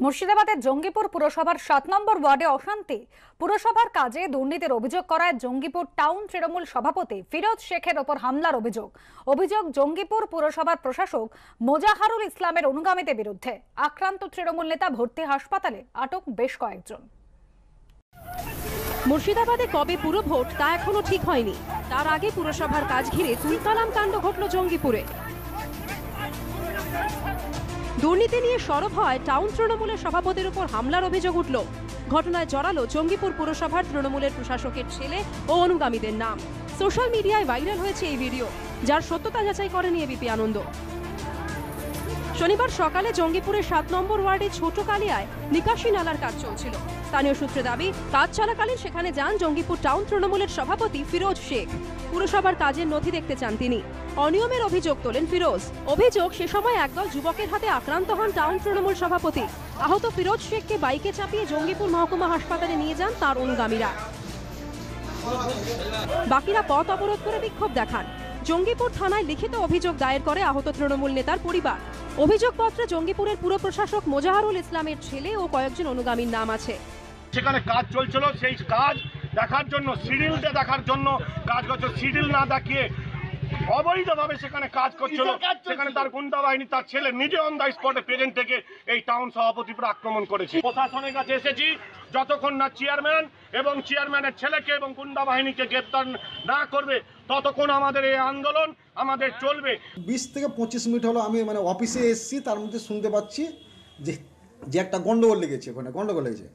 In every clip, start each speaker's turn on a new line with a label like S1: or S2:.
S1: মুর্শিদাবাদের জঙ্গিপুর পুরসভার ৭ নম্বর ওয়ার্ডে অশান্তি। পুরসভার কাজে দুর্নীতির অভিযোগ করায় জঙ্গিপুর টাউন তৃণমূল সভাপতি ফিরোজ শেখের ওপর হামলার অভিযোগ জঙ্গিপুর পুরসভার প্রশাসক মোজাহারুল ইসলামের অনুগামীদের বিরুদ্ধে। আক্রান্ত তৃণমূল নেতা ভর্তি হাসপাতালে, আটক বেশ কয়েকজন।
S2: মুর্শিদাবাদে কবে পুরো ভোট তা এখনো ঠিক হয়নি। তার আগে পুরসভার কাজ ঘিরে তুলকালাম কাণ্ড ঘটল জঙ্গিপুরে। দুর্নীতি নিয়ে সরব হয় টাউন তৃণমূলের সভাপতির উপর হামলার অভিযোগ উঠল। ঘটনায় জড়ালো জঙ্গিপুর পুরসভার তৃণমূলের প্রশাসকের ছেলে ও অনুগামীদের নাম। সোশ্যাল মিডিয়ায় ভাইরাল হয়েছে এই ভিডিও, যার সত্যতা যাচাই করেনি এবিপি আনন্দ। শনিবার সকালে জঙ্গিপুরের ৭ নম্বর ওয়ার্ডে ছোট কালিয়ায় নিকাশি নালার কাজ চলছিল। স্থানীয় সূত্রে দাবি, কাজ চলাকালীন সেখানে যান জঙ্গিপুর টাউন তৃণমূলের সভাপতি ফিরোজ শেখ। পুরসভার কাজের নথি দেখতে চান তিনি। অনিয়মের অভিযোগ তোলেন ফিরোজ। অভিযোগ, সে সময় একদল যুবকের হাতে আক্রান্ত হন টাউন তৃণমূল সভাপতি। আহত ফিরোজ শেখকে বাইকে চাপিয়ে জঙ্গিপুর মহকুমা হাসপাতালে নিয়ে যান তার অনুগামীরা। বাকিরা পথ অবরোধ করে বিক্ষোভ দেখান। জঙ্গিপুর থানায় লিখিত অভিযোগ দায়ের করে আহত তৃণমূল নেতার পরিবার। অভিযোগপত্রে জঙ্গিপুরের পুর প্রশাসক মোজাহারুল ইসলামের ছেলে ও কয়েকজন অনুগামীর নাম আছে।
S3: সেখানে কাজ চলছিল, সেই কাজ দেখার জন্য শিডিউলটা দেখার জন্য কাজ করছে। শিডিউল না দেখিয়ে অবৈধভাবে সেখানে কাজ করছিল। সেখানে তার গুন্ডা বাহিনী, তার ছেলে নিজে অন দ্য স্পটে প্রেজেন্ট থেকে এই টাউন সভাপতির উপর আক্রমণ করেছে। প্রশাসনের কাছে এসেছি, যতক্ষণ না চেয়ারম্যান এবং চেয়ারম্যানের ছেলেকে এবং গুন্ডা বাহিনীকে গ্রেপ্তার না করবে ততক্ষণ আমাদের এই আন্দোলন আমাদের চলবে।
S4: 20 থেকে 25 মিনিট হলো আমি অফিসে এসেছি, তার মধ্যে শুনতে পাচ্ছি যে একটা গন্ডগোল লেগেছে। গন্ডগোল লেগেছে।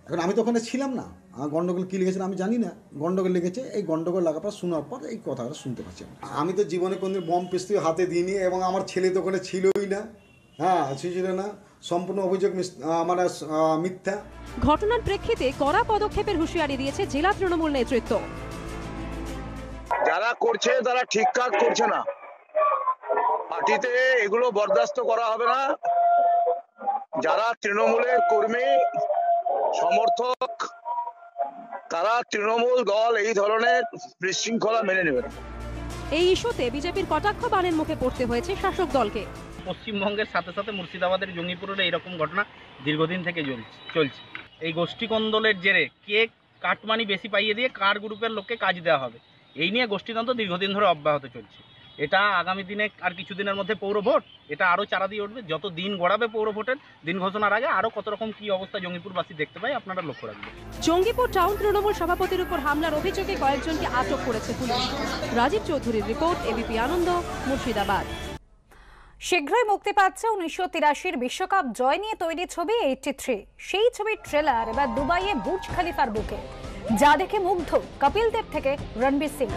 S4: এখন আমি তো ওখানে ছিলাম না, আমার গন্ডগোল কী লেগেছে আমি জানি না। গন্ডগোল লেগেছে, এই গন্ডগোল লাগার পর শোনার পর এই কথাটা শুনতে পাচ্ছি। আমি তো জীবনে কোনদিন বম পিস্তল হাতে দিইনি এবং আমার ছেলে তো ওখানে ছিলই না। ছিল না। সম্পূর্ণ অভিযোগ মানে মিথ্যা।
S2: ঘটনার প্রেক্ষিতে কড়া পদক্ষেপের হুঁশিয়ারি দিয়েছে জেলা তৃণমূল নেতৃত্ব।
S5: যারা করছে তারা ঠিক কাজ করছে না। পার্টিতে এগুলো বরদাস্ত করা হবে না। যারা তৃণমূলের কর্মী সমর্থক, তারা তৃণমূল দল এই ধরনের বিশৃঙ্খলা মেনে নেবে না।
S2: এই ইস্যুতে বিজেপির কটাক্ষ বাণের মুখে পড়তে হয়েছে শাসক দলকে।
S6: পশ্চিমবঙ্গের সাথে সাথে মুর্শিদাবাদের জঙ্গিপুরের এইরকম ঘটনা দীর্ঘদিন থেকে চলছে। এই গোষ্ঠী কোন্দলের জেরে কে কাটমানি বেশি পাইয়ে দিয়ে কার গ্রুপের লোককে কাজ দেওয়া হবে, এই নিয়ে গোষ্ঠীতন্ত্র দীর্ঘদিন ধরে অব্যাহত চলছে। এটা আগামী দিনে আর কিছুদিনের মধ্যে পৌর ভোট, এটা আরও চারা দিয়ে উঠবে। যত দিন গড়াবে পৌর ভোটের দিন ঘোষণার আগে আরও কত রকম কি অবস্থা জঙ্গিপুরবাসী দেখতে পাই, আপনারা লক্ষ্য রাখবেন।
S2: জঙ্গিপুর টাউন তৃণমূল সভাপতির উপর হামলার অভিযোগে কয়েকজনকে আটক করেছে পুলিশ। রাজীব চৌধুরীর রিপোর্ট, এবিপি আনন্দ, মুর্শিদাবাদ।
S1: শীঘ্রই মুক্তি পাচ্ছে 1983-র বিশ্বকাপ জয় নিয়ে তৈরি ছবি 83। সেই ছবির ট্রেলার এবার দুবাইয়ে বুর্জ খলিফার বুকে, যা দেখে মুগ্ধ কপিল দেব থেকে রণবীর সিং।